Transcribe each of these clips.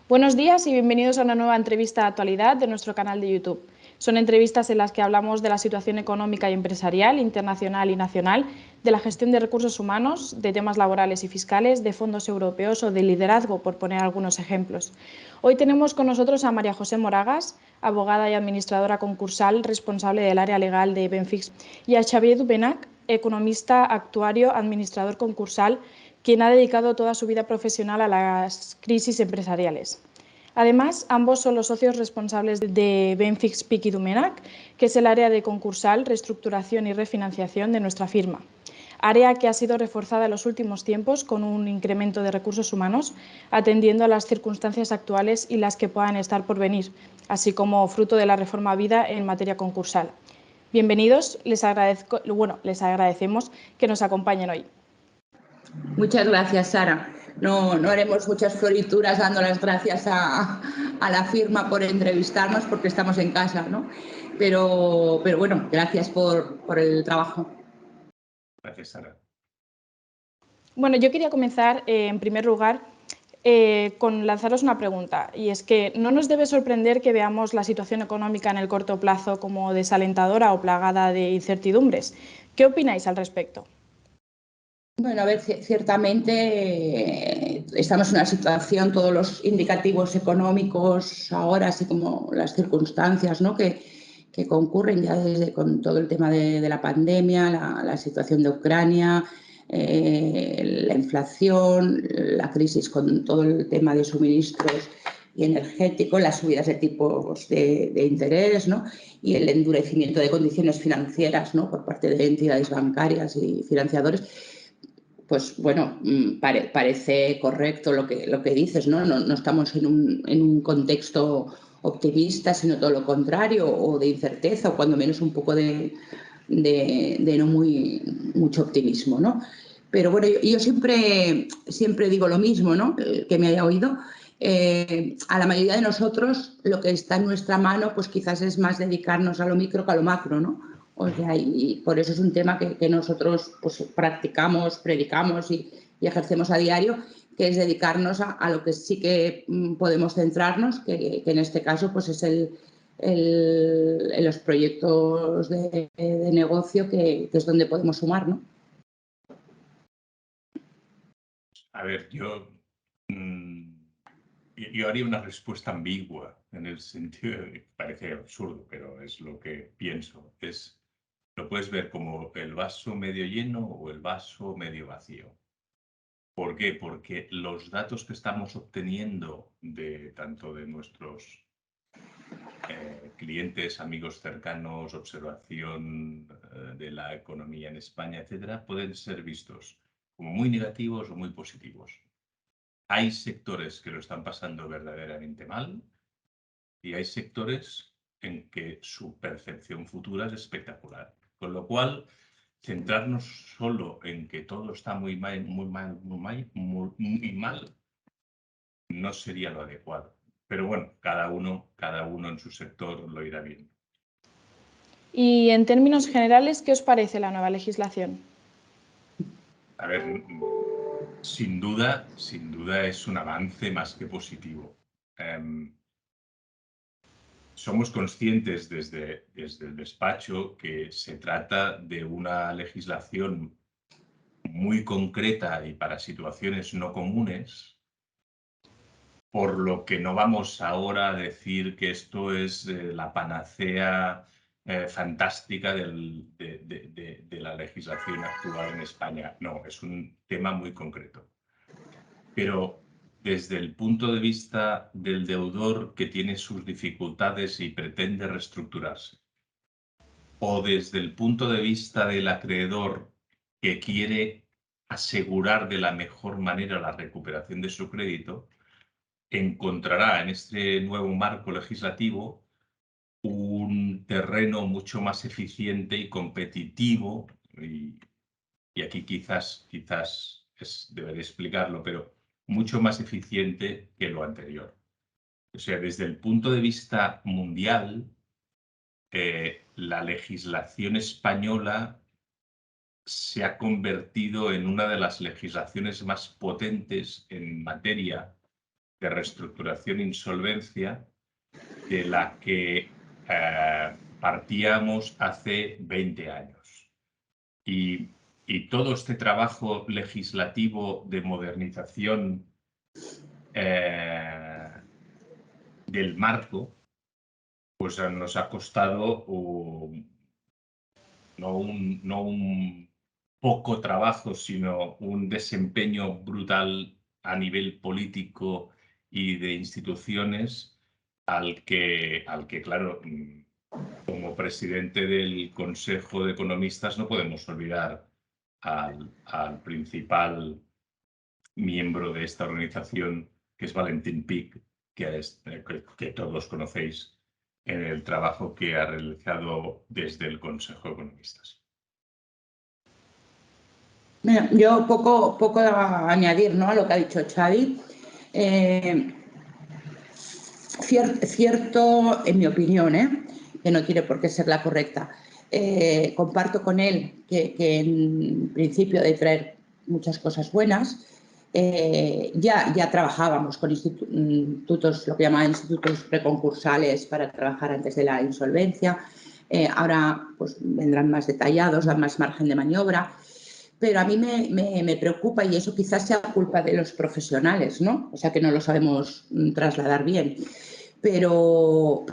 Buenos días y bienvenidos a una nueva entrevista de actualidad de nuestro canal de YouTube. Son entrevistas en las que hablamos de la situación económica y empresarial, internacional y nacional, de la gestión de recursos humanos, de temas laborales y fiscales, de fondos europeos o de liderazgo, por poner algunos ejemplos. Hoy tenemos con nosotros a María José Moragas, abogada y administradora concursal responsable del área legal de Benfix, y a Xavier Dubenac, economista, actuario, administrador concursal, quien ha dedicado toda su vida profesional a las crisis empresariales. Además, ambos son los socios responsables de Benfix Pic y Dumenac, que es el área de concursal, reestructuración y refinanciación de nuestra firma. Área que ha sido reforzada en los últimos tiempos con un incremento de recursos humanos, atendiendo a las circunstancias actuales y las que puedan estar por venir, así como fruto de la reforma vida en materia concursal. Bienvenidos, les agradecemos que nos acompañen hoy. Muchas gracias, Sara. No haremos muchas florituras dando las gracias a la firma por entrevistarnos porque estamos en casa, ¿no? Pero bueno, gracias por el trabajo. Gracias, Sara. Bueno, yo quería comenzar, en primer lugar, con lanzaros una pregunta, y es que no nos debe sorprender que veamos la situación económica en el corto plazo como desalentadora o plagada de incertidumbres. ¿Qué opináis al respecto? Bueno, a ver, ciertamente estamos en una situación, todos los indicativos económicos ahora, así como las circunstancias, ¿no?, que concurren ya desde con todo el tema de la pandemia, la situación de Ucrania, la inflación, la crisis con todo el tema de suministros y energéticos, las subidas de tipos de interés, ¿no?, y el endurecimiento de condiciones financieras, ¿no?, por parte de entidades bancarias y financiadores. Pues bueno, parece correcto lo que dices, ¿no? No estamos en un contexto optimista, sino todo lo contrario, o de incerteza, o cuando menos un poco de no mucho optimismo, ¿no? Pero bueno, yo siempre digo lo mismo, ¿no?, que me haya oído. A la mayoría de nosotros lo que está en nuestra mano pues quizás es más dedicarnos a lo micro que a lo macro, ¿no? O sea, y por eso es un tema que nosotros pues practicamos, predicamos y ejercemos a diario, que es dedicarnos a lo que sí que podemos centrarnos, que en este caso pues es los proyectos de negocio que es donde podemos sumar, ¿no? A ver, yo haría una respuesta ambigua en el sentido de que parece absurdo, pero es lo que pienso. Lo puedes ver como el vaso medio lleno o el vaso medio vacío. ¿Por qué? Porque los datos que estamos obteniendo tanto de nuestros clientes, amigos cercanos, observación de la economía en España, etcétera, pueden ser vistos como muy negativos o muy positivos. Hay sectores que lo están pasando verdaderamente mal y hay sectores en que su percepción futura es espectacular. Con lo cual, centrarnos solo en que todo está muy mal, no sería lo adecuado. Pero bueno, cada uno en su sector lo irá viendo. Y en términos generales, ¿qué os parece la nueva legislación? A ver, sin duda es un avance más que positivo. Somos conscientes desde el despacho que se trata de una legislación muy concreta y para situaciones no comunes, por lo que no vamos ahora a decir que esto es la panacea fantástica de la legislación actual en España. No, es un tema muy concreto. Pero desde el punto de vista del deudor que tiene sus dificultades y pretende reestructurarse, o desde el punto de vista del acreedor que quiere asegurar de la mejor manera la recuperación de su crédito, encontrará en este nuevo marco legislativo un terreno mucho más eficiente y competitivo, y aquí quizás deberé explicarlo, pero mucho más eficiente que lo anterior. O sea, desde el punto de vista mundial, la legislación española se ha convertido en una de las legislaciones más potentes en materia de reestructuración e insolvencia de la que partíamos hace 20 años. Y todo este trabajo legislativo de modernización del marco, pues nos ha costado no un poco trabajo, sino un desempeño brutal a nivel político y de instituciones al que claro, como presidente del Consejo de Economistas no podemos olvidar al principal miembro de esta organización, que es Valentín Pich, que todos conocéis en el trabajo que ha realizado desde el Consejo de Economistas. Mira, yo poco a añadir, ¿no?, a lo que ha dicho Xavi. Cierto, en mi opinión, que no tiene por qué ser la correcta, comparto con él que en principio de traer muchas cosas buenas. Ya trabajábamos con institutos, lo que llamaban institutos preconcursales, para trabajar antes de la insolvencia. Ahora pues vendrán más detallados, dan más margen de maniobra. Pero a mí me preocupa, y eso quizás sea culpa de los profesionales, ¿no? O sea, que no lo sabemos trasladar bien. Pero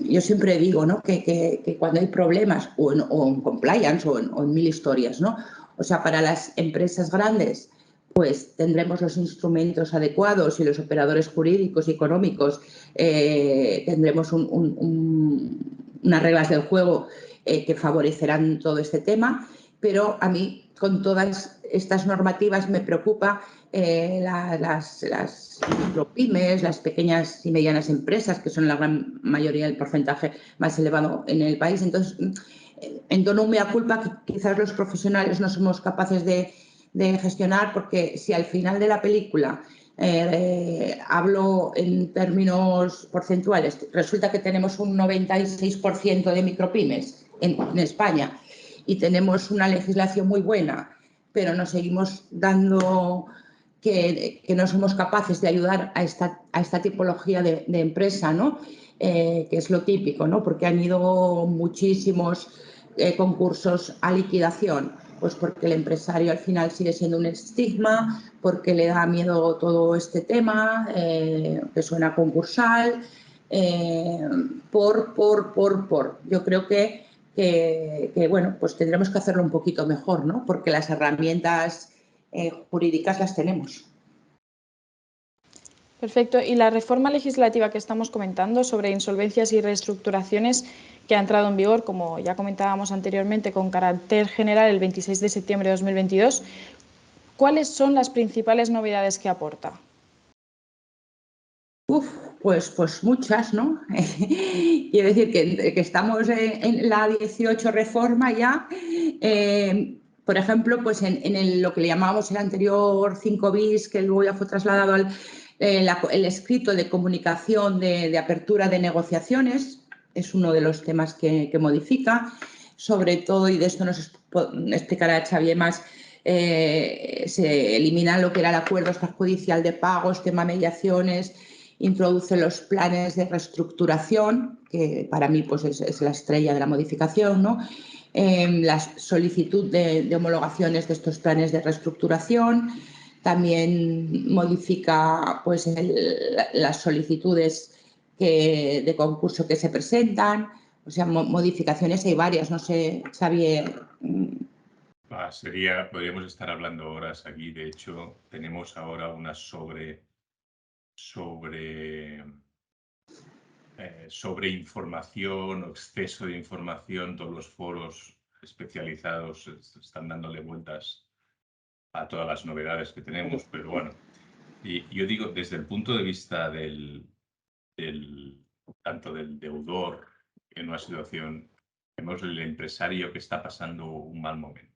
yo siempre digo, ¿no?, que cuando hay problemas o en compliance o en mil historias, ¿no?, o sea, para las empresas grandes pues tendremos los instrumentos adecuados y los operadores jurídicos y económicos, tendremos unas reglas del juego que favorecerán todo este tema. Pero a mí, con todas estas normativas, me preocupa las micropymes, las pequeñas y medianas empresas, que son la gran mayoría, el porcentaje más elevado en el país. Entonces, en tono mea culpa, que quizás los profesionales no somos capaces de gestionar, porque si al final de la película hablo en términos porcentuales, resulta que tenemos un 96% de micropymes en España, y tenemos una legislación muy buena, pero nos seguimos dando que no somos capaces de ayudar a esta tipología de empresa, ¿no?, que es lo típico, ¿no?, porque han ido muchísimos concursos a liquidación, pues porque el empresario al final sigue siendo un estigma, porque le da miedo todo este tema, que suena concursal, Yo creo que bueno, pues tendremos que hacerlo un poquito mejor, ¿no?, porque las herramientas jurídicas las tenemos. Perfecto. Y la reforma legislativa que estamos comentando sobre insolvencias y reestructuraciones, que ha entrado en vigor, como ya comentábamos anteriormente, con carácter general el 26 de septiembre de 2022, ¿cuáles son las principales novedades que aporta? Pues muchas, ¿no? Quiero decir que estamos en la 18 reforma ya. Por ejemplo, pues en lo que le llamábamos el anterior 5 bis, que luego ya fue trasladado al el escrito de comunicación de apertura de negociaciones, es uno de los temas que modifica. Sobre todo, y de esto nos explicará Xavier más, se elimina lo que era el acuerdo extrajudicial de pagos, tema mediaciones, introduce los planes de reestructuración, que para mí pues es la estrella de la modificación, ¿no? La solicitud de homologaciones de estos planes de reestructuración. También modifica pues las solicitudes de concurso que se presentan. O sea, modificaciones hay varias, no sé, Xavier. Podríamos estar hablando horas aquí. De hecho, tenemos ahora una sobre información o exceso de información. Todos los foros especializados están dándole vueltas a todas las novedades que tenemos, pero bueno, y yo digo, desde el punto de vista tanto del deudor en una situación, vemos el empresario que está pasando un mal momento,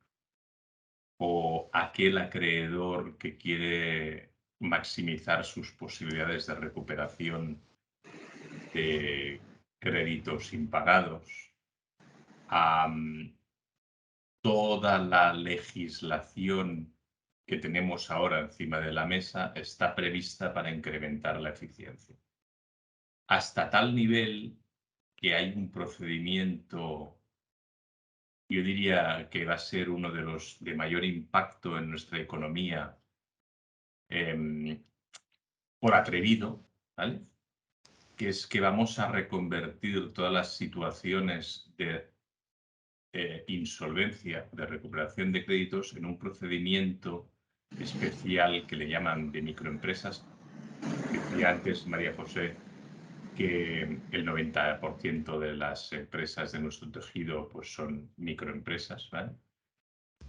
o aquel acreedor que quiere maximizar sus posibilidades de recuperación de créditos impagados. Toda la legislación que tenemos ahora encima de la mesa está prevista para incrementar la eficiencia. Hasta tal nivel que hay un procedimiento, yo diría que va a ser uno de los de mayor impacto en nuestra economía, por atrevido, ¿vale? Que es que vamos a reconvertir todas las situaciones de insolvencia, de recuperación de créditos, en un procedimiento especial que le llaman de microempresas. Decía antes María José que el 90% de las empresas de nuestro tejido pues, son microempresas, ¿vale?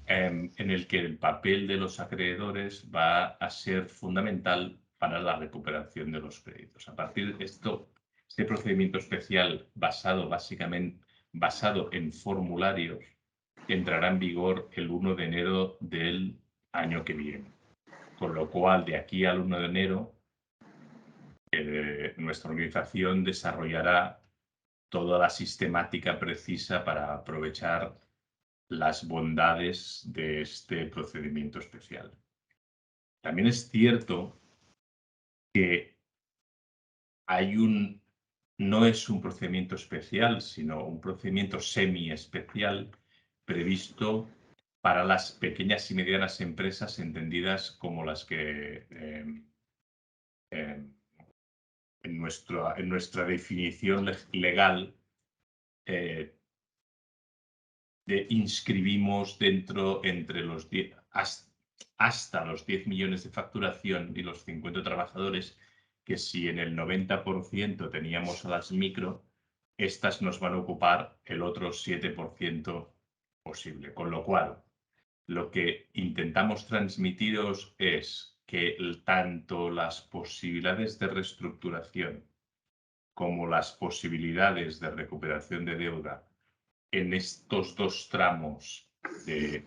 En el que el papel de los acreedores va a ser fundamental para la recuperación de los créditos. A partir de este procedimiento especial básicamente basado en formularios entrará en vigor el 1 de enero del año que viene. Con lo cual, de aquí al 1 de enero, nuestra organización desarrollará toda la sistemática precisa para aprovechar las bondades de este procedimiento especial. También es cierto que no es un procedimiento especial, sino un procedimiento semi-especial previsto para las pequeñas y medianas empresas entendidas como las que en nuestra definición legal inscribimos entre los 10, hasta los 10 millones de facturación y los 50 trabajadores, que si en el 90% teníamos a las micro, estas nos van a ocupar el otro 7% posible. Con lo cual, lo que intentamos transmitiros es que tanto las posibilidades de reestructuración como las posibilidades de recuperación de deuda en estos dos tramos de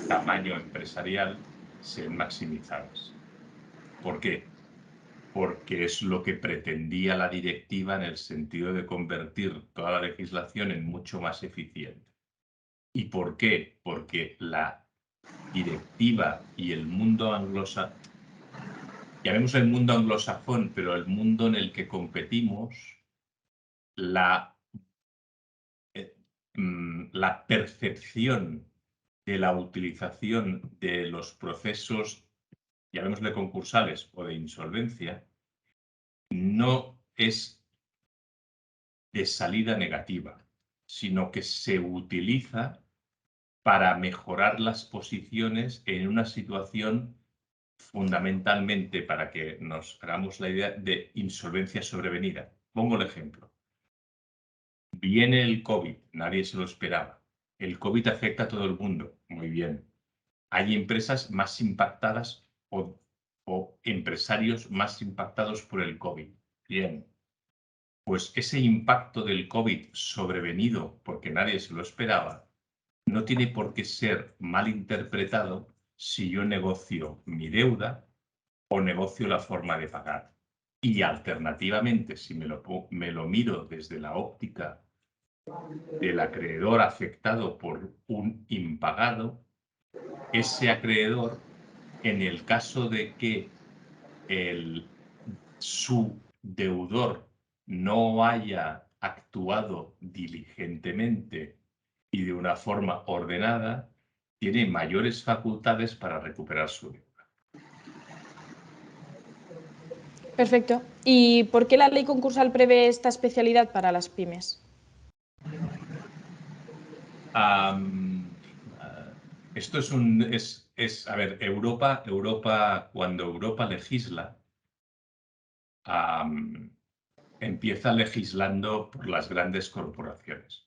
tamaño empresarial sean maximizadas. ¿Por qué? Porque es lo que pretendía la directiva en el sentido de convertir toda la legislación en mucho más eficiente. ¿Y por qué? Porque la directiva y el mundo anglosajón, llamemos el mundo anglosajón, pero el mundo en el que competimos, la percepción de la utilización de los procesos, llamémosle concursales o de insolvencia, no es de salida negativa, sino que se utiliza para mejorar las posiciones en una situación fundamentalmente, para que nos hagamos la idea, de insolvencia sobrevenida. Pongo el ejemplo. Viene el COVID, nadie se lo esperaba. El COVID afecta a todo el mundo, muy bien. Hay empresas más impactadas o empresarios más impactados por el COVID. Bien, pues ese impacto del COVID sobrevenido porque nadie se lo esperaba, no tiene por qué ser mal interpretado si yo negocio mi deuda o negocio la forma de pagar. Y alternativamente, si me lo miro desde la óptica del acreedor afectado por un impagado, ese acreedor, en el caso de que su deudor no haya actuado diligentemente y de una forma ordenada, tiene mayores facultades para recuperar su deuda. Perfecto. ¿Y por qué la ley concursal prevé esta especialidad para las pymes? Esto a ver, cuando Europa legisla, empieza legislando por las grandes corporaciones.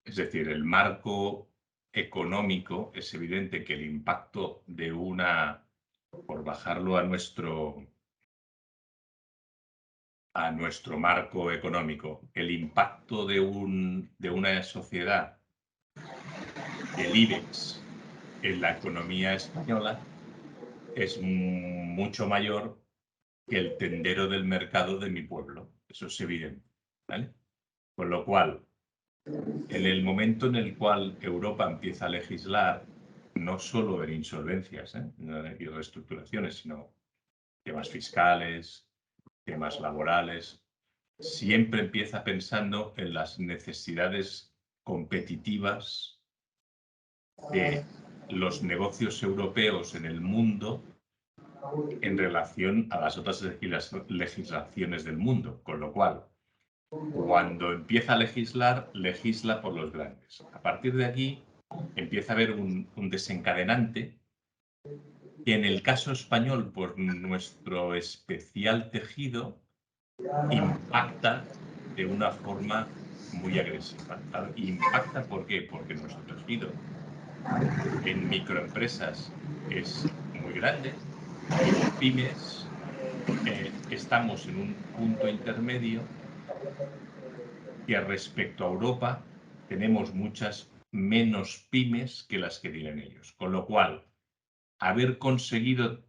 Es decir, el marco económico, es evidente que el impacto de por bajarlo a nuestro marco económico, el impacto de una sociedad, el IBEX, en la economía española es mucho mayor que el tendero del mercado de mi pueblo. Eso es evidente, ¿vale? Con lo cual, en el momento en el cual Europa empieza a legislar, no solo en insolvencias y reestructuraciones, sino temas fiscales, temas laborales, siempre empieza pensando en las necesidades competitivas de los negocios europeos en el mundo en relación a las otras legislaciones del mundo, con lo cual, cuando empieza a legislar, legisla por los grandes. A partir de aquí, empieza a haber un desencadenante que en el caso español, por nuestro especial tejido, impacta de una forma muy agresiva. ¿Impacta por qué? Porque nuestro tejido en microempresas es muy grande y en pymes estamos en un punto intermedio que respecto a Europa tenemos muchas menos pymes que las que tienen ellos. Con lo cual, haber conseguido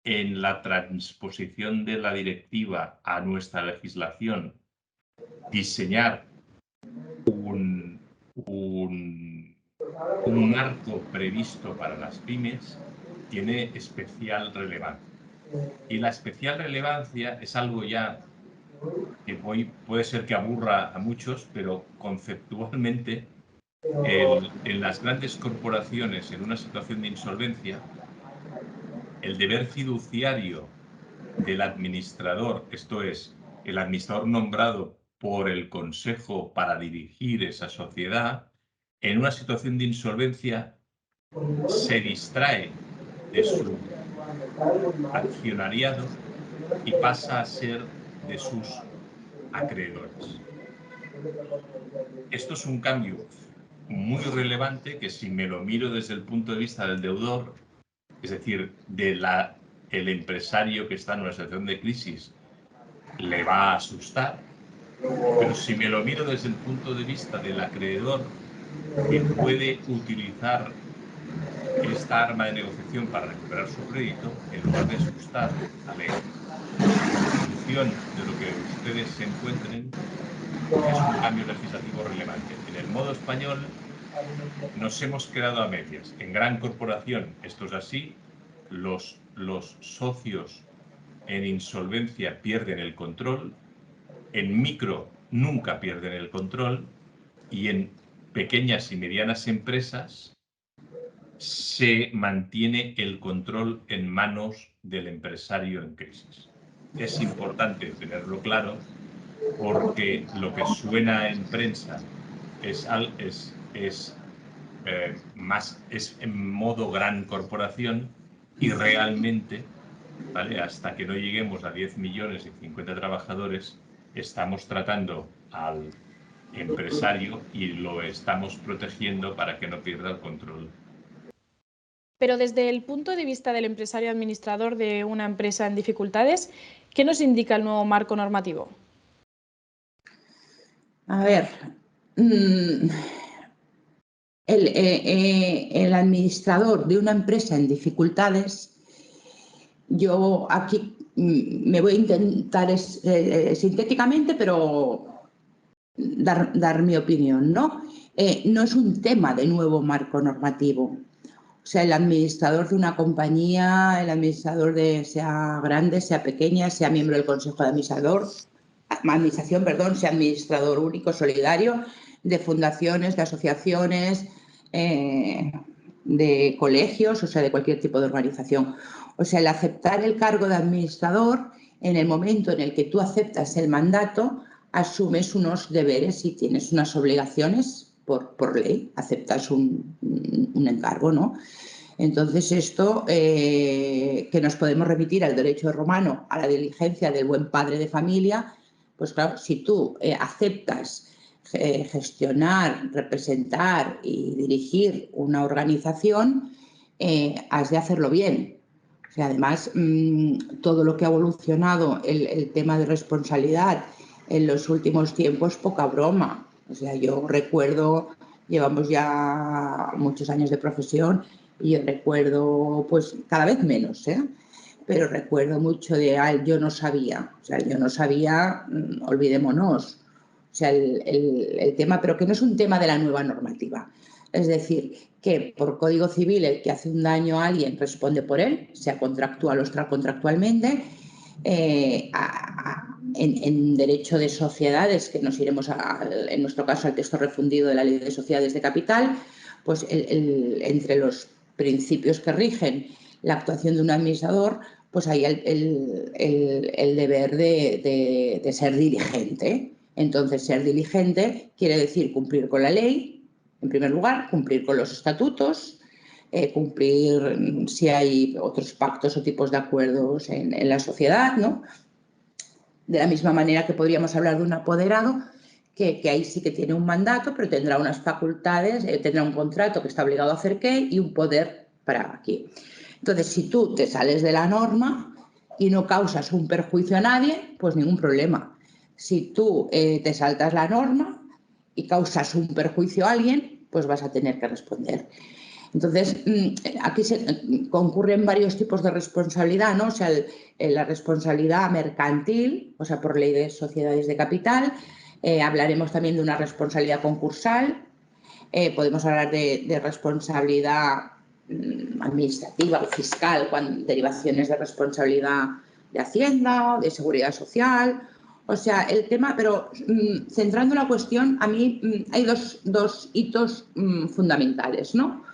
en la transposición de la directiva a nuestra legislación diseñar un marco previsto para las pymes tiene especial relevancia. Y la especial relevancia es algo ya que puede ser que aburra a muchos, pero conceptualmente en las grandes corporaciones en una situación de insolvencia, el deber fiduciario del administrador, esto es, el administrador nombrado por el consejo para dirigir esa sociedad, en una situación de insolvencia se distrae de su accionariado y pasa a ser de sus acreedores. Esto es un cambio muy relevante que, si me lo miro desde el punto de vista del deudor, es decir, el empresario que está en una situación de crisis, le va a asustar, pero si me lo miro desde el punto de vista del acreedor, que puede utilizar esta arma de negociación para recuperar su crédito, en lugar de asustar, ¿vale?, en función de lo que ustedes se encuentren, es un cambio legislativo relevante. En el modo español nos hemos quedado a medias. En gran corporación esto es así, los socios en insolvencia pierden el control, en micro nunca pierden el control y en pequeñas y medianas empresas se mantiene el control en manos del empresario en crisis. Es importante tenerlo claro porque lo que suena en prensa es en modo gran corporación y realmente, ¿vale?, hasta que no lleguemos a 10 millones y 50 trabajadores, estamos tratando al empresario y lo estamos protegiendo para que no pierda el control. Pero desde el punto de vista del empresario administrador de una empresa en dificultades, ¿qué nos indica el nuevo marco normativo? A ver, el administrador de una empresa en dificultades, yo aquí me voy a intentar sintéticamente, pero dar mi opinión, ¿no? No es un tema de nuevo marco normativo. O sea, el administrador de una compañía, el administrador sea grande, sea pequeña, sea miembro del consejo de administración, sea administrador único, solidario, de fundaciones, de asociaciones, de colegios, o sea, de cualquier tipo de organización. O sea, el aceptar el cargo de administrador, en el momento en el que tú aceptas el mandato, asumes unos deberes y tienes unas obligaciones por ley, aceptas un encargo, ¿no? Entonces, esto que nos podemos remitir al derecho romano, a la diligencia del buen padre de familia, pues claro, si tú aceptas gestionar, representar y dirigir una organización, has de hacerlo bien. O sea, además, todo lo que ha evolucionado el tema de responsabilidad en los últimos tiempos, poca broma. O sea, yo recuerdo, llevamos ya muchos años de profesión y yo recuerdo, pues cada vez menos, pero recuerdo mucho de yo no sabía. O sea, yo no sabía, olvidémonos. O sea, el tema, pero que no es un tema de la nueva normativa. Es decir, que por Código Civil el que hace un daño a alguien responde por él, sea contractual o extracontractualmente. En derecho de sociedades, que nos iremos en nuestro caso al texto refundido de la Ley de Sociedades de Capital, pues entre los principios que rigen la actuación de un administrador, pues hay el deber de ser diligente. Entonces, ser diligente quiere decir cumplir con la ley, en primer lugar, cumplir con los estatutos, cumplir si hay otros pactos o tipos de acuerdos en la sociedad, ¿no? De la misma manera que podríamos hablar de un apoderado, que ahí sí que tiene un mandato, pero tendrá unas facultades, tendrá un contrato que está obligado a hacer qué y un poder para aquí. Entonces, si tú te sales de la norma y no causas un perjuicio a nadie, pues ningún problema. Si tú te saltas la norma y causas un perjuicio a alguien, pues vas a tener que responder. Entonces, aquí concurren varios tipos de responsabilidad, ¿no? O sea, la responsabilidad mercantil, o sea, por ley de sociedades de capital. Hablaremos también de una responsabilidad concursal. Podemos hablar de responsabilidad administrativa o fiscal, derivaciones de responsabilidad de Hacienda, de Seguridad Social. O sea, el tema, pero centrando la cuestión, a mí hay dos hitos fundamentales, ¿no?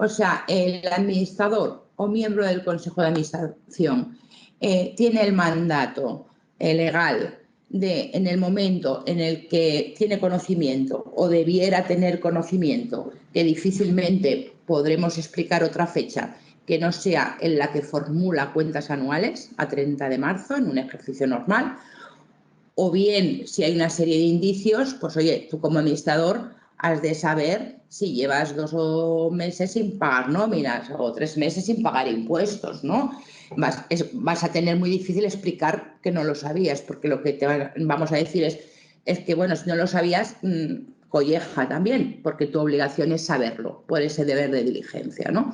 O sea, el administrador o miembro del Consejo de Administración tiene el mandato legal de, en el momento en el que tiene conocimiento o debiera tener conocimiento, que difícilmente podremos explicar otra fecha que no sea en la que formula cuentas anuales a 30 de marzo en un ejercicio normal, o bien si hay una serie de indicios, pues oye, tú como administrador has de saber si llevas 2 meses sin pagar nóminas o 3 meses sin pagar impuestos, ¿no? Vas a tener muy difícil explicar que no lo sabías, porque lo que te vamos a decir es que, bueno, si no lo sabías, colleja también, porque tu obligación es saberlo, por ese deber de diligencia, ¿no?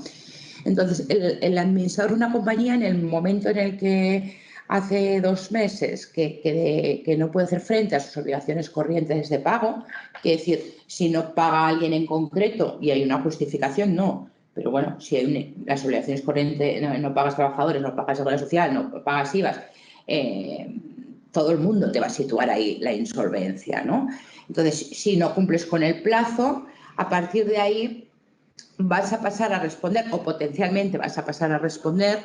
Entonces, el administrador de una compañía, en el momento en el que hace 2 meses que no puede hacer frente a sus obligaciones corrientes de pago, es decir, si no paga a alguien en concreto y hay una justificación, no. Pero bueno, si hay las obligaciones corrientes, no pagas trabajadores, no pagas seguridad social, no pagas IVAs, todo el mundo te va a situar ahí la insolvencia, ¿no? Entonces, si no cumples con el plazo, a partir de ahí vas a pasar a responder, o potencialmente vas a pasar a responder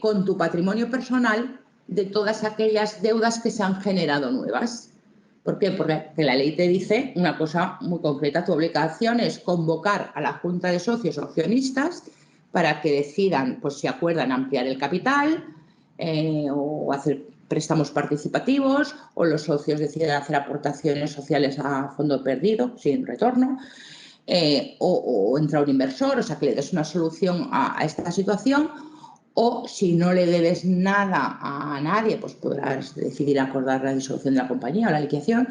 con tu patrimonio personal de todas aquellas deudas que se han generado nuevas. ¿Por qué? Porque la ley te dice una cosa muy concreta. Tu obligación es convocar a la Junta de Socios o Accionistas para que decidan, pues si acuerdan ampliar el capital o hacer préstamos participativos, o los socios deciden hacer aportaciones sociales a fondo perdido sin retorno, o entra un inversor, o sea, que le des una solución a esta situación. O si no le debes nada a nadie, pues podrás decidir acordar la disolución de la compañía o la liquidación.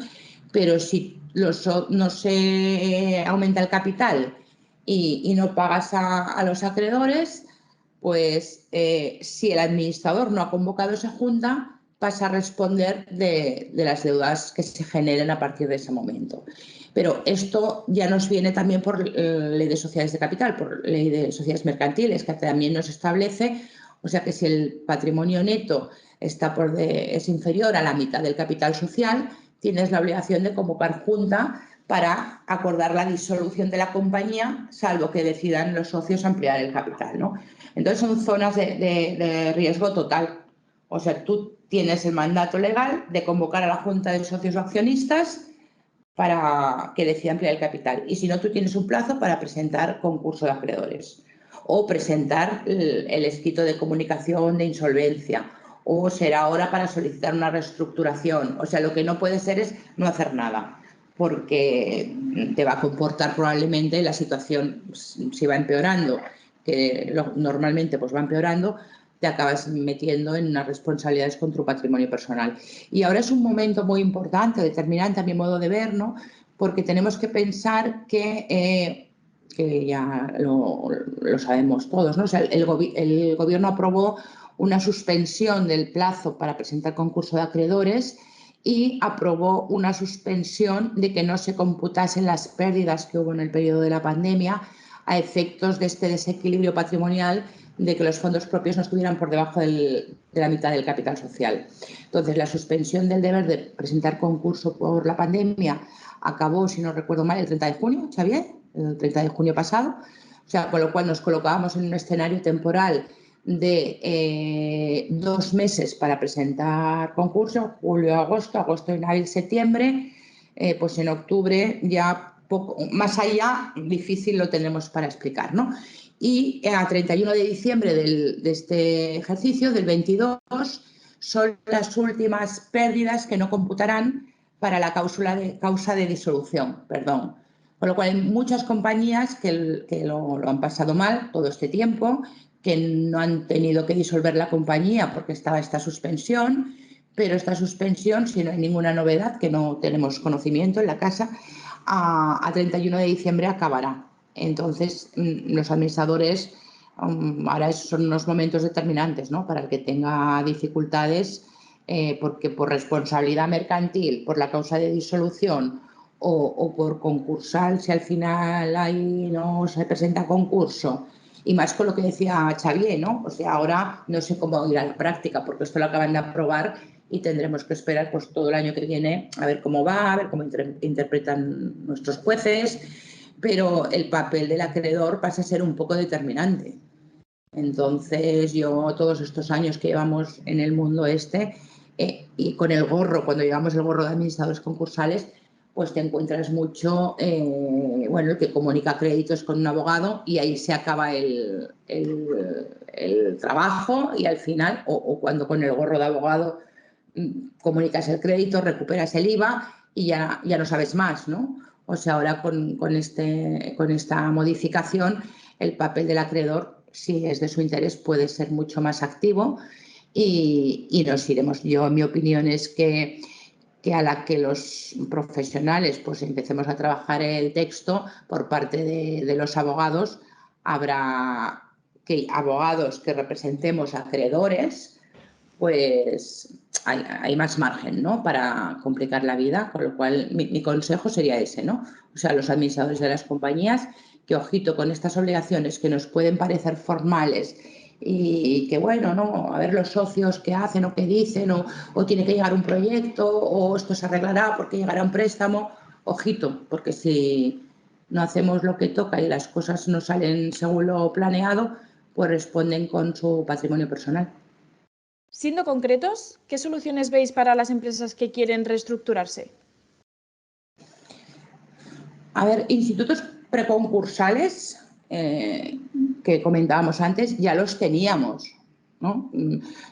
Pero si no se aumenta el capital y no pagas a los acreedores, pues si el administrador no ha convocado esa junta, pasa a responder de las deudas que se generen a partir de ese momento. Pero esto ya nos viene también por ley de sociedades de capital, por ley de sociedades mercantiles, que también nos establece, o sea que si el patrimonio neto es inferior a la mitad del capital social, tienes la obligación de convocar junta para acordar la disolución de la compañía, salvo que decidan los socios ampliar el capital, ¿no? Entonces son zonas de riesgo total. O sea, tú tienes el mandato legal de convocar a la Junta de Socios o Accionistas para que decida ampliar el capital. Y si no, tú tienes un plazo para presentar concurso de acreedores o presentar el escrito de comunicación de insolvencia, o será hora para solicitar una reestructuración. O sea, lo que no puede ser es no hacer nada, porque te va a comportar probablemente la situación, si va empeorando, que normalmente pues va empeorando, te acabas metiendo en unas responsabilidades con tu patrimonio personal. Y ahora es un momento muy importante, determinante a mi modo de ver, ¿no? Porque tenemos que pensar que ya lo sabemos todos, ¿no? O sea, el gobierno aprobó una suspensión del plazo para presentar concurso de acreedores y aprobó una suspensión de que no se computasen las pérdidas que hubo en el periodo de la pandemia a efectos de este desequilibrio patrimonial de que los fondos propios no estuvieran por debajo de la mitad del capital social. Entonces, la suspensión del deber de presentar concurso por la pandemia acabó, si no recuerdo mal, el 30 de junio, Xavier, el 30 de junio pasado, o sea, con lo cual nos colocábamos en un escenario temporal de 2 meses para presentar concurso, julio, agosto inhábil, septiembre, pues en octubre ya poco, más allá difícil lo tenemos para explicar, ¿no? Y a 31 de diciembre de este ejercicio, del 22, son las últimas pérdidas que no computarán para la causa de disolución, perdón. Con lo cual hay muchas compañías que lo han pasado mal todo este tiempo, que no han tenido que disolver la compañía porque estaba esta suspensión, pero esta suspensión, si no hay ninguna novedad, que no tenemos conocimiento en la casa, a 31 de diciembre acabará. Entonces, los administradores, ahora son unos momentos determinantes, ¿no? Para el que tenga dificultades, porque por responsabilidad mercantil, por la causa de disolución o por concursal, si al final ahí no se presenta concurso. Y más con lo que decía Xavier, ¿no? O sea, ahora no sé cómo ir a la práctica, porque esto lo acaban de aprobar y tendremos que esperar pues todo el año que viene a ver cómo va, a ver cómo interpretan nuestros jueces, pero el papel del acreedor pasa a ser un poco determinante. Entonces, yo todos estos años que llevamos en el mundo y con el gorro, cuando llevamos el gorro de administradores concursales, pues te encuentras mucho, bueno, el que comunica créditos con un abogado y ahí se acaba el trabajo y al final, o cuando con el gorro de abogado comunicas el crédito, recuperas el IVA y ya no sabes más, ¿no? O sea, ahora con esta modificación, el papel del acreedor, si es de su interés, puede ser mucho más activo y nos iremos. Yo, mi opinión es que a la que los profesionales pues empecemos a trabajar el texto por parte de los abogados, habrá abogados que representemos a acreedores, pues hay más margen, ¿no? Para complicar la vida, con lo cual mi consejo sería ese, ¿no? O sea, los administradores de las compañías, que ojito con estas obligaciones que nos pueden parecer formales y que, bueno, ¿no? A ver los socios qué hacen o qué dicen, o tiene que llegar un proyecto, o esto se arreglará porque llegará un préstamo. Ojito, porque si no hacemos lo que toca y las cosas no salen según lo planeado, pues responden con su patrimonio personal. Siendo concretos, ¿qué soluciones veis para las empresas que quieren reestructurarse? A ver, institutos preconcursales que comentábamos antes ya los teníamos, ¿no?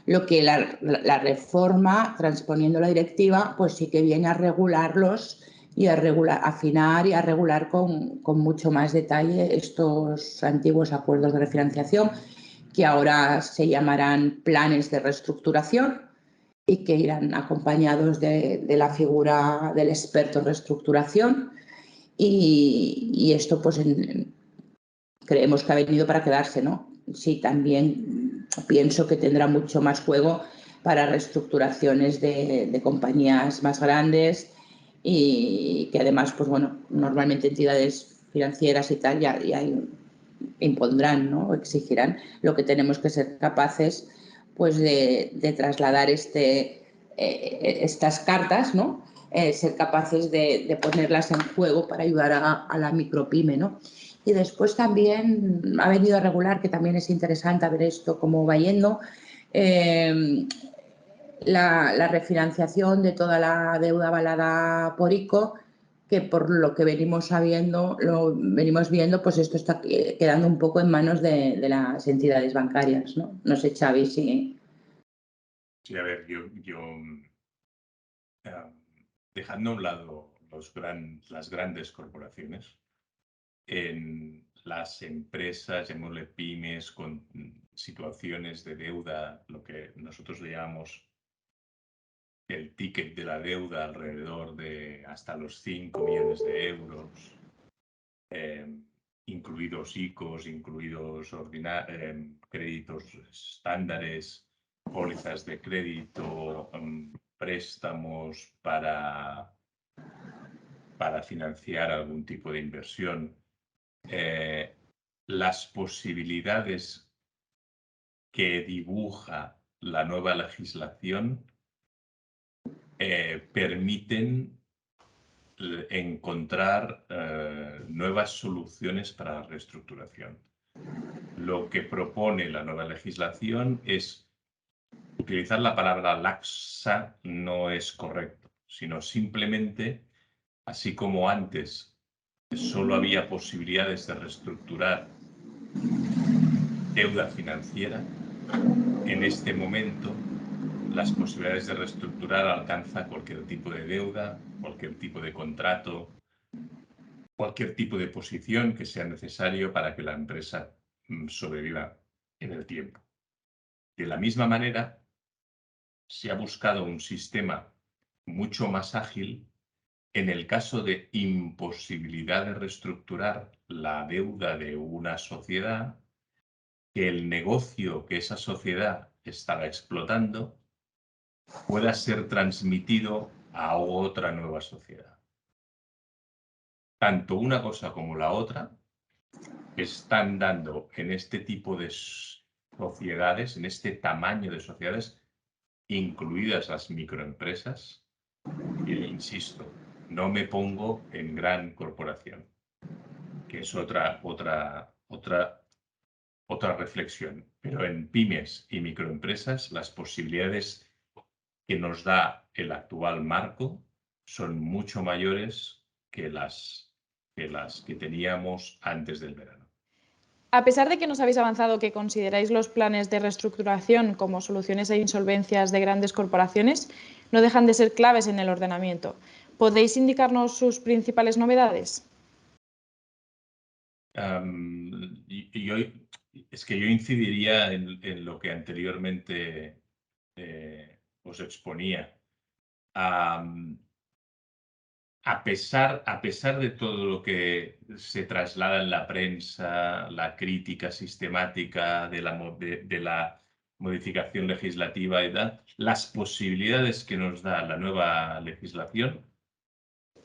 Lo que la reforma, transponiendo la directiva, pues sí que viene a regularlos y a afinar y a regular con mucho más detalle estos antiguos acuerdos de refinanciación, que ahora se llamarán planes de reestructuración y que irán acompañados de la figura del experto en reestructuración. Y esto pues creemos que ha venido para quedarse, ¿no? Sí, también pienso que tendrá mucho más juego para reestructuraciones de compañías más grandes y que además, pues bueno, normalmente entidades financieras y tal ya impondrán, ¿no? O exigirán. Lo que tenemos que ser capaces pues de trasladar estas cartas, ¿no? Ser capaces de ponerlas en juego para ayudar a la micropyme, ¿no? Y después también ha venido a regular, que también es interesante a ver esto cómo va yendo, la refinanciación de toda la deuda avalada por ICO, que por lo que venimos viendo, pues esto está quedando un poco en manos de las entidades bancarias, ¿no? No sé, Xavi, si... Sí, a ver, dejando a un lado las grandes corporaciones, en las empresas, llamémosle pymes, con situaciones de deuda, lo que nosotros le llamamos el ticket de la deuda alrededor de hasta los 5 millones de euros, incluidos ICOs, incluidos créditos estándares, pólizas de crédito, préstamos para financiar algún tipo de inversión, las posibilidades que dibuja la nueva legislación permiten encontrar nuevas soluciones para la reestructuración. Lo que propone la nueva legislación es utilizar la palabra laxa no es correcto, sino simplemente, así como antes solo había posibilidades de reestructurar deuda financiera, en este momento las posibilidades de reestructurar alcanzan cualquier tipo de deuda, cualquier tipo de contrato, cualquier tipo de posición que sea necesario para que la empresa sobreviva en el tiempo. De la misma manera, se ha buscado un sistema mucho más ágil en el caso de imposibilidad de reestructurar la deuda de una sociedad, que el negocio que esa sociedad estaba explotando pueda ser transmitido a otra nueva sociedad. Tanto una cosa como la otra están dando en este tipo de sociedades, en este tamaño de sociedades, incluidas las microempresas, e insisto, no me pongo en gran corporación, que es otra reflexión. Pero en pymes y microempresas, las posibilidades que nos da el actual marco son mucho mayores que las que teníamos antes del verano. A pesar de que nos habéis avanzado que consideráis los planes de reestructuración como soluciones a insolvencias de grandes corporaciones, no dejan de ser claves en el ordenamiento. ¿Podéis indicarnos sus principales novedades? Yo incidiría en lo que anteriormente os exponía. A pesar de todo lo que se traslada en la prensa, la crítica sistemática de la modificación legislativa y tal, las posibilidades que nos da la nueva legislación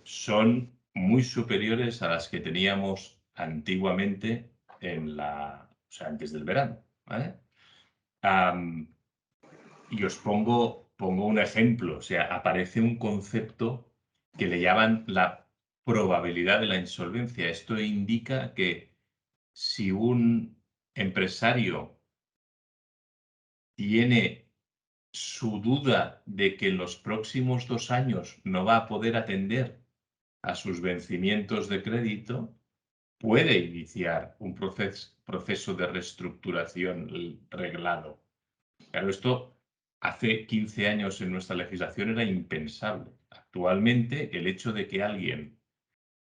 son muy superiores a las que teníamos antiguamente antes del verano, ¿vale? Y os pongo un ejemplo, o sea, aparece un concepto que le llaman la probabilidad de la insolvencia. Esto indica que si un empresario tiene su duda de que en los próximos 2 años no va a poder atender a sus vencimientos de crédito, puede iniciar un proceso de reestructuración reglado. Claro, esto hace 15 años en nuestra legislación era impensable. Actualmente, el hecho de que alguien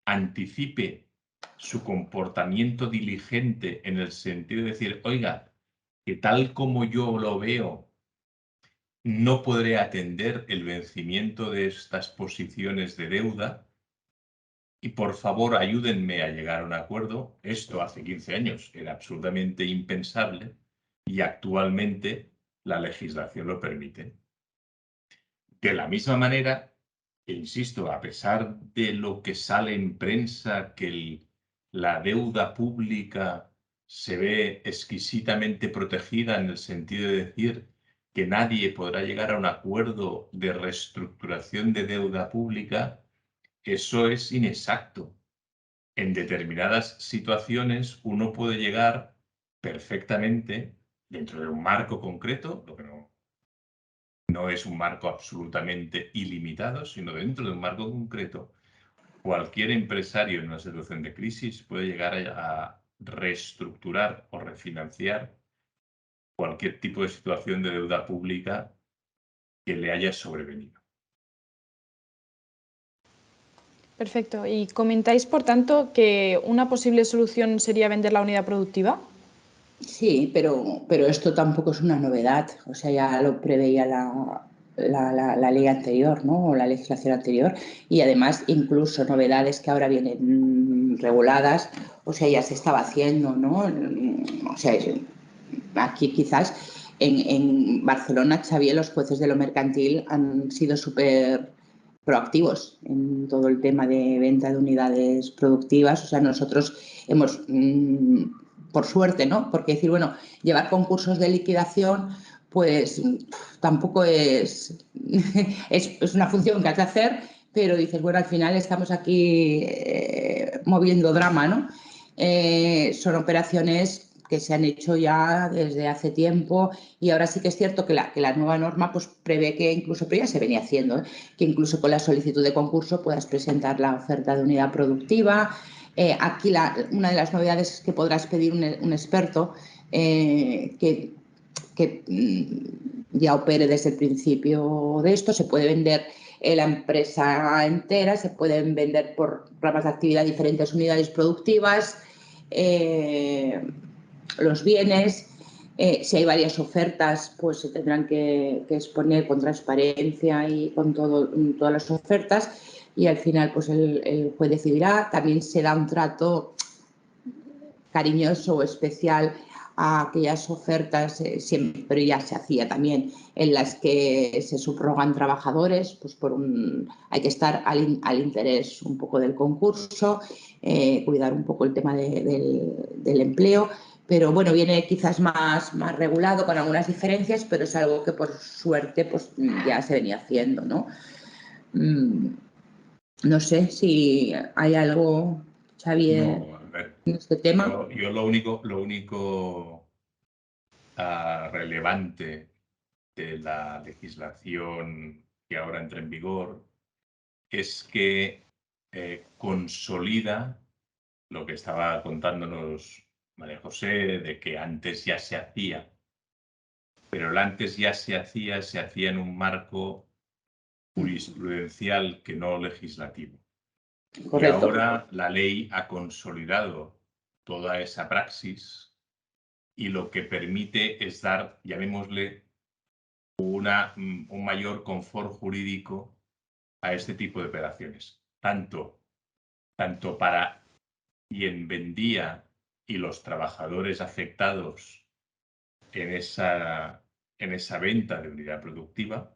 anticipe su comportamiento diligente en el sentido de decir, oiga, que tal como yo lo veo, no podré atender el vencimiento de estas posiciones de deuda y por favor ayúdenme a llegar a un acuerdo. Esto hace 15 años era absolutamente impensable y actualmente la legislación lo permite. De la misma manera, insisto, a pesar de lo que sale en prensa, que la deuda pública se ve exquisitamente protegida en el sentido de decir que nadie podrá llegar a un acuerdo de reestructuración de deuda pública, eso es inexacto. En determinadas situaciones uno puede llegar perfectamente dentro de un marco concreto, lo que no es un marco absolutamente ilimitado, sino dentro de un marco concreto. Cualquier empresario en una situación de crisis puede llegar a reestructurar o refinanciar cualquier tipo de situación de deuda pública que le haya sobrevenido. Perfecto. ¿Y comentáis, por tanto, que una posible solución sería vender la unidad productiva? Sí, pero esto tampoco es una novedad, o sea, ya lo preveía la ley anterior, ¿no? O la legislación anterior, y además incluso novedades que ahora vienen reguladas, o sea, ya se estaba haciendo, ¿no? O sea, aquí quizás En Barcelona, Xavier, los jueces de lo mercantil han sido súper proactivos en todo el tema de venta de unidades productivas. O sea, nosotros hemos, por suerte, ¿no? Porque decir, bueno, llevar concursos de liquidación, pues tampoco es una función que has de hacer, pero dices, bueno, al final estamos aquí moviendo drama, ¿no? Son operaciones que se han hecho ya desde hace tiempo y ahora sí que es cierto que la nueva norma pues prevé que incluso, pero ya se venía haciendo, que incluso con la solicitud de concurso puedas presentar la oferta de unidad productiva. Aquí una de las novedades es que podrás pedir un experto que ya opere desde el principio de esto. Se puede vender la empresa entera, se pueden vender por ramas de actividad diferentes unidades productivas, los bienes. Si hay varias ofertas, pues se tendrán que exponer con transparencia y con todas las ofertas y al final pues el juez decidirá. También se da un trato cariñoso o especial a aquellas ofertas, siempre ya se hacía también, en las que se subrogan trabajadores, pues hay que estar al interés un poco del concurso, cuidar un poco el tema del empleo, pero bueno, viene quizás más regulado con algunas diferencias, pero es algo que por suerte pues ya se venía haciendo, ¿no? No sé si hay algo, Xavier, No, a ver, en este tema. yo lo único relevante de la legislación que ahora entra en vigor es que consolida lo que estaba contándonos María José, de que antes ya se hacía, pero el antes ya se hacía en un marco jurisprudencial que no legislativo. Correcto. Y ahora la ley ha consolidado toda esa praxis y lo que permite es dar, llamémosle, un mayor confort jurídico a este tipo de operaciones. Tanto para quien vendía y los trabajadores afectados en esa venta de unidad productiva,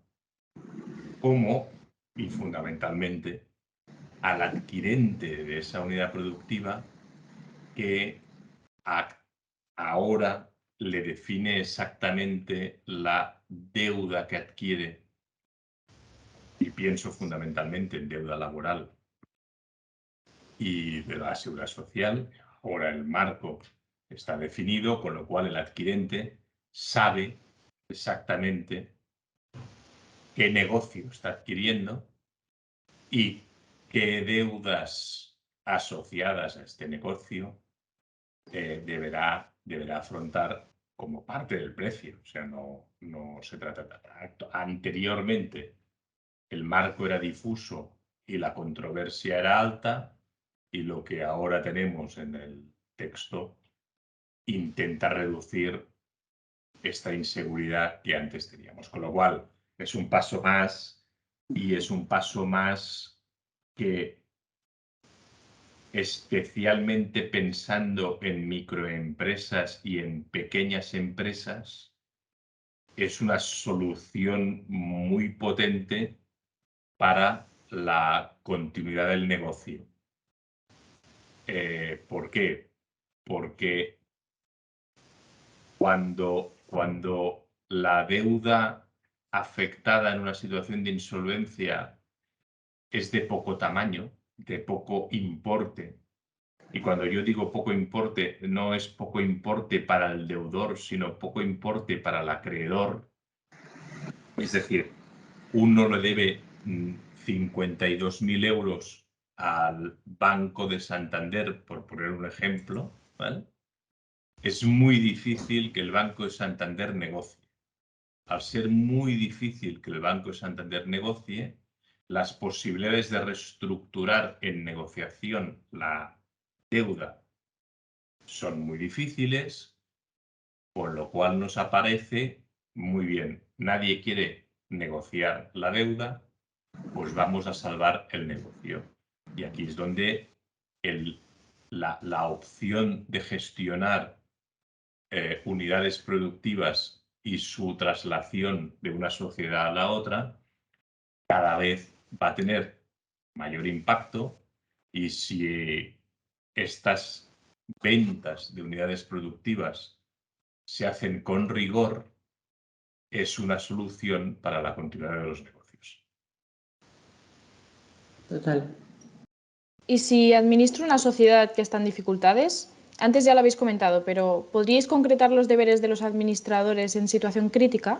como, y fundamentalmente, al adquirente de esa unidad productiva que ahora le define exactamente la deuda que adquiere, y pienso fundamentalmente en deuda laboral y de la seguridad social. Ahora el marco está definido, con lo cual el adquirente sabe exactamente qué negocio está adquiriendo y qué deudas asociadas a este negocio deberá afrontar como parte del precio. O sea, no se trata de... Anteriormente el marco era difuso y la controversia era alta, y lo que ahora tenemos en el texto intenta reducir esta inseguridad que antes teníamos. Con lo cual, es un paso más, y es un paso más que, especialmente pensando en microempresas y en pequeñas empresas, es una solución muy potente para la continuidad del negocio. ¿Por qué? Porque cuando la deuda afectada en una situación de insolvencia es de poco tamaño, de poco importe, y cuando yo digo poco importe, no es poco importe para el deudor, sino poco importe para el acreedor, es decir, uno le debe 52.000 euros al Banco de Santander, por poner un ejemplo, ¿vale? Es muy difícil que el Banco de Santander negocie. Al ser muy difícil que el Banco de Santander negocie, las posibilidades de reestructurar en negociación la deuda son muy difíciles, con lo cual nos aparece muy bien. Nadie quiere negociar la deuda, pues vamos a salvar el negocio. Y aquí es donde la opción de gestionar unidades productivas y su traslación de una sociedad a la otra cada vez va a tener mayor impacto, y si estas ventas de unidades productivas se hacen con rigor, es una solución para la continuidad de los negocios. Total. Y si administro una sociedad que está en dificultades, antes ya lo habéis comentado, pero ¿podríais concretar los deberes de los administradores en situación crítica?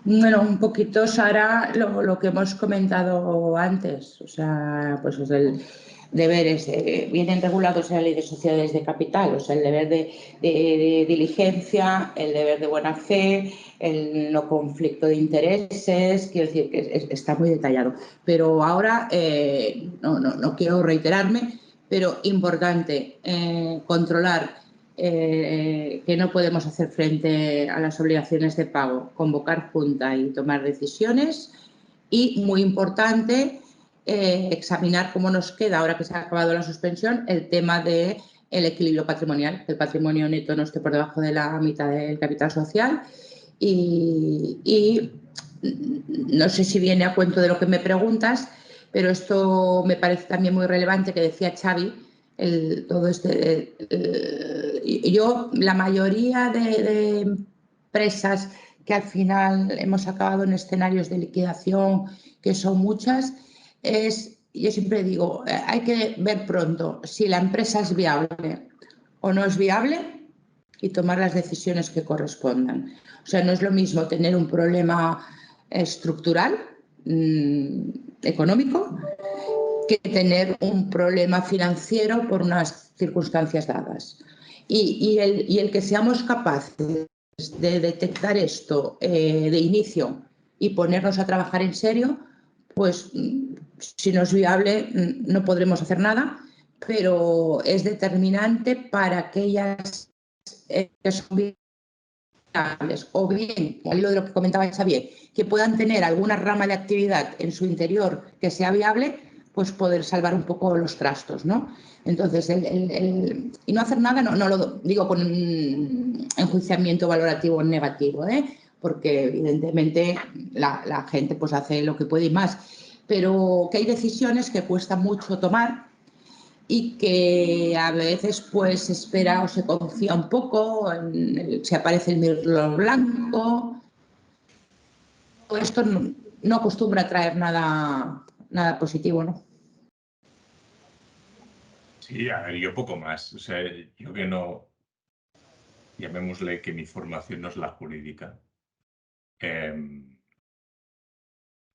Bueno, un poquito, Sara, lo que hemos comentado antes, o sea, pues es el deberes vienen regulados en la Ley de Sociedades de Capital, o sea, el deber de diligencia, el deber de buena fe, el no conflicto de intereses, quiero decir que está muy detallado. Pero ahora, no quiero reiterarme, pero importante controlar que no podemos hacer frente a las obligaciones de pago, convocar junta y tomar decisiones. Y, muy importante, examinar cómo nos queda, ahora que se ha acabado la suspensión, el tema del equilibrio patrimonial, que el patrimonio neto no esté por debajo de la mitad del capital social. Y no sé si viene a cuento de lo que me preguntas, pero esto me parece también muy relevante, que decía Xavi, todo este. Yo, la mayoría de empresas que al final hemos acabado en escenarios de liquidación, que son muchas, yo siempre digo, hay que ver pronto si la empresa es viable o no es viable y tomar las decisiones que correspondan. O sea, no es lo mismo tener un problema estructural, económico, que tener un problema financiero por unas circunstancias dadas. Y el que seamos capaces de detectar esto de inicio y ponernos a trabajar en serio, pues si no es viable no podremos hacer nada, pero es determinante para aquellas que son viables, o bien, al hilo de lo que comentaba Xavier, que puedan tener alguna rama de actividad en su interior que sea viable, pues poder salvar un poco los trastos, ¿no? Entonces, y no hacer nada, no lo digo con un enjuiciamiento valorativo negativo, porque evidentemente la gente pues hace lo que puede y más, pero que hay decisiones que cuesta mucho tomar y que a veces pues se espera o se confía un poco, se aparece el mirlo blanco. Todo esto no acostumbra a traer nada positivo, ¿no? Sí, a ver, yo poco más. O sea, yo que no, llamémosle que mi formación no es la jurídica.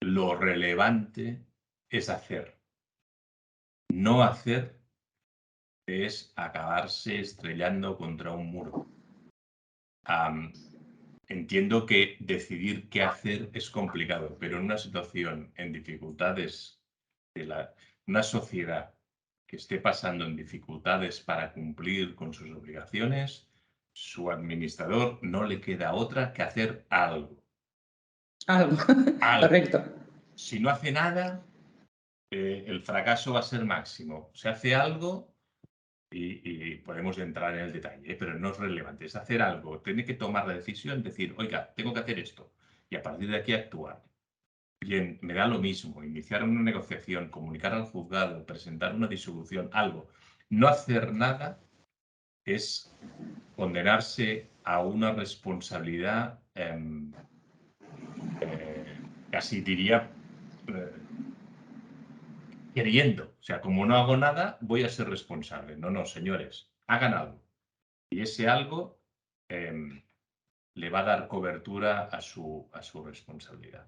Lo relevante es hacer. No hacer es acabarse estrellando contra un muro. Entiendo que decidir qué hacer es complicado, pero en una situación en dificultades una sociedad que esté pasando en dificultades para cumplir con sus obligaciones, su administrador no le queda otra que hacer algo. Algo. Correcto. Si no hace nada, el fracaso va a ser máximo. Se hace algo y podemos entrar en el detalle, pero no es relevante. Es hacer algo. Tiene que tomar la decisión, decir, oiga, tengo que hacer esto. Y a partir de aquí actuar. Bien, me da lo mismo. Iniciar una negociación, comunicar al juzgado, presentar una disolución, algo. No hacer nada es condenarse a una responsabilidad, casi diría, queriendo. O sea, como no hago nada, voy a ser responsable. No, señores, hagan algo. Y ese algo le va a dar cobertura a su responsabilidad.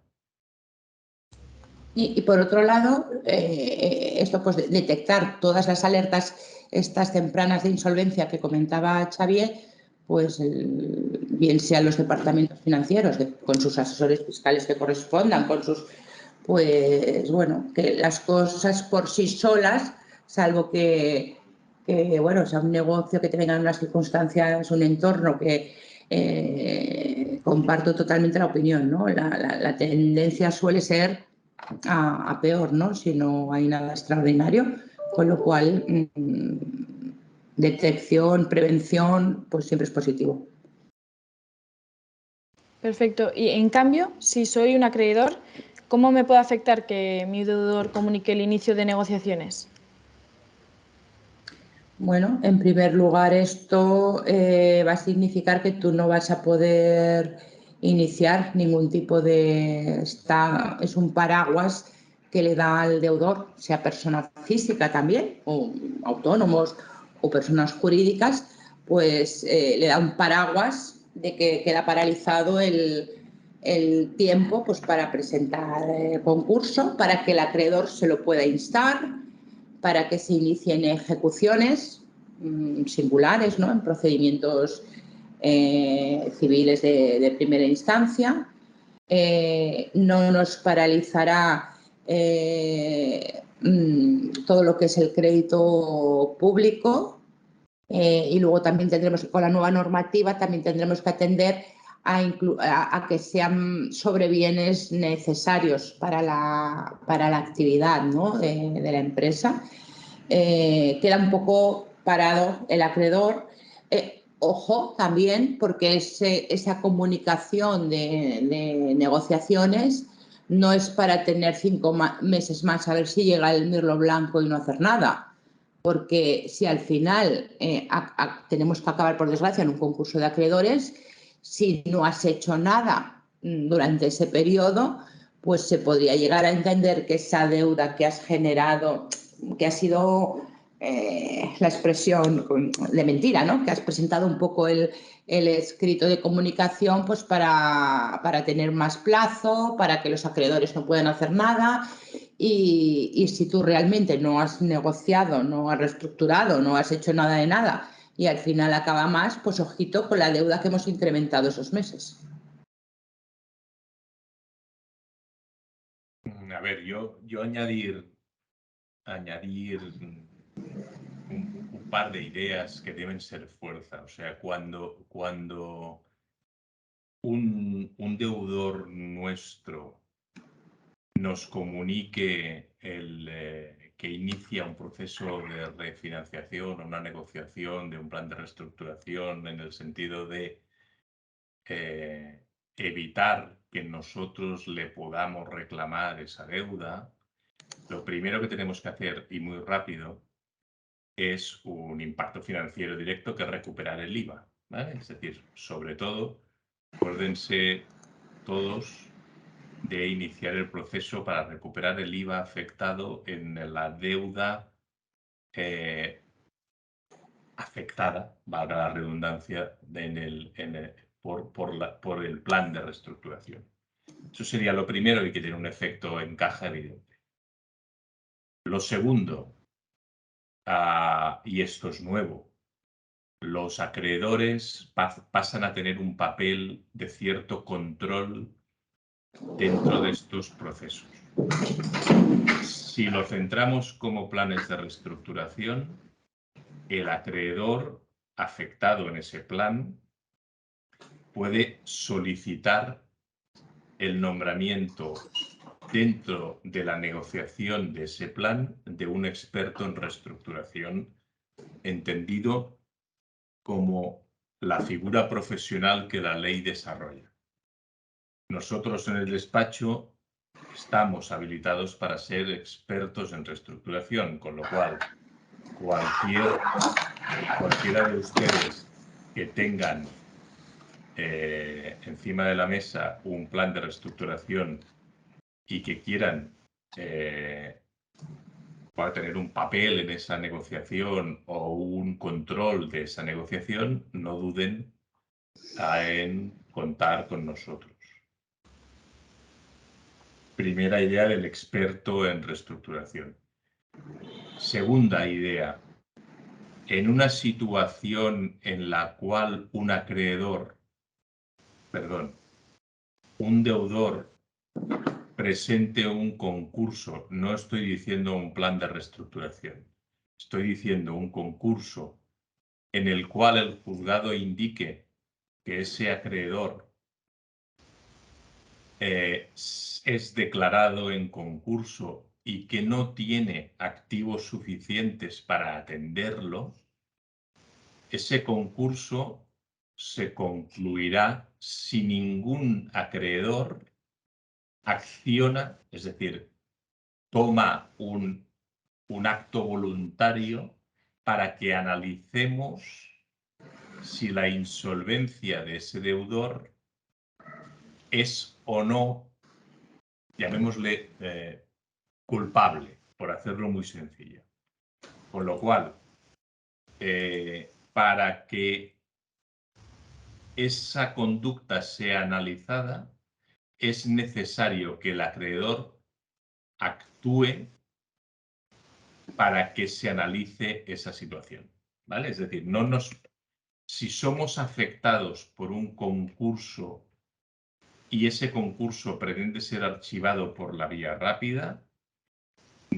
Y por otro lado, esto pues detectar todas las alertas estas tempranas de insolvencia que comentaba Xavier, pues bien sean los departamentos financieros con sus asesores fiscales que correspondan, con sus, pues bueno, que las cosas por sí solas, salvo que bueno, sea un negocio que tenga unas circunstancias, un entorno que comparto totalmente la opinión, ¿no? La tendencia suele ser a peor, ¿no? Si no hay nada extraordinario, con lo cual detección, prevención, pues siempre es positivo. Perfecto. Y en cambio, si soy un acreedor, ¿cómo me puede afectar que mi deudor comunique el inicio de negociaciones? Bueno, en primer lugar, esto va a significar que tú no vas a poder iniciar ningún tipo de... es un paraguas que le da al deudor, sea persona física también, o autónomos o personas jurídicas, pues le da un paraguas de que queda paralizado el tiempo pues, para presentar concurso, para que el acreedor se lo pueda instar, para que se inicien ejecuciones singulares, ¿no?, en procedimientos civiles de primera instancia. No nos paralizará todo lo que es el crédito público, y luego también tendremos, con la nueva normativa, también tendremos que atender a que sean sobrebienes necesarios para la actividad, ¿no?, de la empresa. Queda un poco parado el acreedor. Ojo también, porque esa comunicación de negociaciones no es para tener 5 meses más a ver si llega el mirlo blanco y no hacer nada. Porque si al final tenemos que acabar, por desgracia, en un concurso de acreedores, si no has hecho nada durante ese periodo, pues se podría llegar a entender que esa deuda que has generado, que ha sido la expresión de mentira, ¿no?, que has presentado un poco el escrito de comunicación pues para tener más plazo, para que los acreedores no puedan hacer nada. Y si tú realmente no has negociado, no has reestructurado, no has hecho nada de nada y al final acaba más, pues ojito con la deuda que hemos incrementado esos meses. A ver, yo añadir un par de ideas que deben ser fuerza. O sea, cuando un deudor nuestro nos comunique que inicia un proceso de refinanciación o una negociación de un plan de reestructuración en el sentido de evitar que nosotros le podamos reclamar esa deuda, lo primero que tenemos que hacer, y muy rápido, es un impacto financiero directo, que es recuperar el IVA, ¿vale? Es decir, sobre todo, acuérdense todos de iniciar el proceso para recuperar el IVA afectado en la deuda afectada, valga la redundancia, por el plan de reestructuración. Eso sería lo primero, y que tiene un efecto en caja evidente. Lo segundo, y esto es nuevo, los acreedores pasan a tener un papel de cierto control dentro de estos procesos. Si lo centramos como planes de reestructuración, el acreedor afectado en ese plan puede solicitar el nombramiento dentro de la negociación de ese plan de un experto en reestructuración, entendido como la figura profesional que la ley desarrolla. Nosotros en el despacho estamos habilitados para ser expertos en reestructuración, con lo cual cualquiera de ustedes que tengan encima de la mesa un plan de reestructuración y que quieran para tener un papel en esa negociación o un control de esa negociación, no duden en contar con nosotros. Primera idea del experto en reestructuración. Segunda idea, en una situación en la cual un deudor presente un concurso, no estoy diciendo un plan de reestructuración, estoy diciendo un concurso en el cual el juzgado indique que ese acreedor es declarado en concurso y que no tiene activos suficientes para atenderlo, ese concurso se concluirá si ningún acreedor acciona, es decir, toma un acto voluntario para que analicemos si la insolvencia de ese deudor es o no, llamémosle, culpable, por hacerlo muy sencillo. Con lo cual, para que esa conducta sea analizada, es necesario que el acreedor actúe para que se analice esa situación, ¿vale? Es decir, si somos afectados por un concurso y ese concurso pretende ser archivado por la vía rápida, y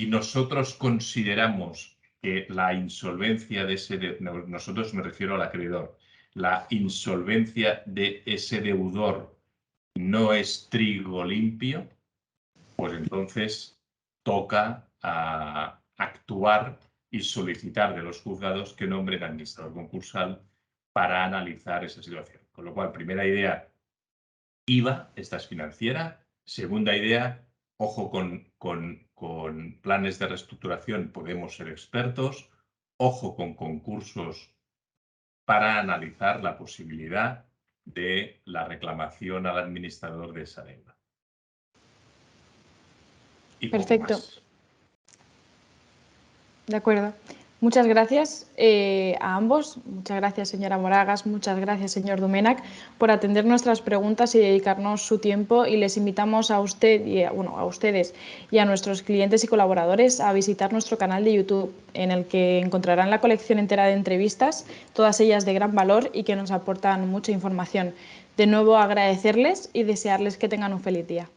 nosotros consideramos que la insolvencia de nosotros me refiero al acreedor, la insolvencia de ese deudor no es trigo limpio, pues entonces toca actuar y solicitar de los juzgados que nombren administrador concursal para analizar esa situación. Con lo cual, primera idea, IVA, esta es financiera. Segunda idea, ojo con planes de reestructuración, podemos ser expertos. Ojo con concursos para analizar la posibilidad de la reclamación al administrador de esa deuda. Y Perfecto. poco más. De acuerdo. Muchas gracias a ambos. Muchas gracias, señora Moragas. Muchas gracias, señor Domènech, por atender nuestras preguntas y dedicarnos su tiempo. Y les invitamos a usted y a ustedes y a nuestros clientes y colaboradores a visitar nuestro canal de YouTube, en el que encontrarán la colección entera de entrevistas, todas ellas de gran valor y que nos aportan mucha información. De nuevo, agradecerles y desearles que tengan un feliz día.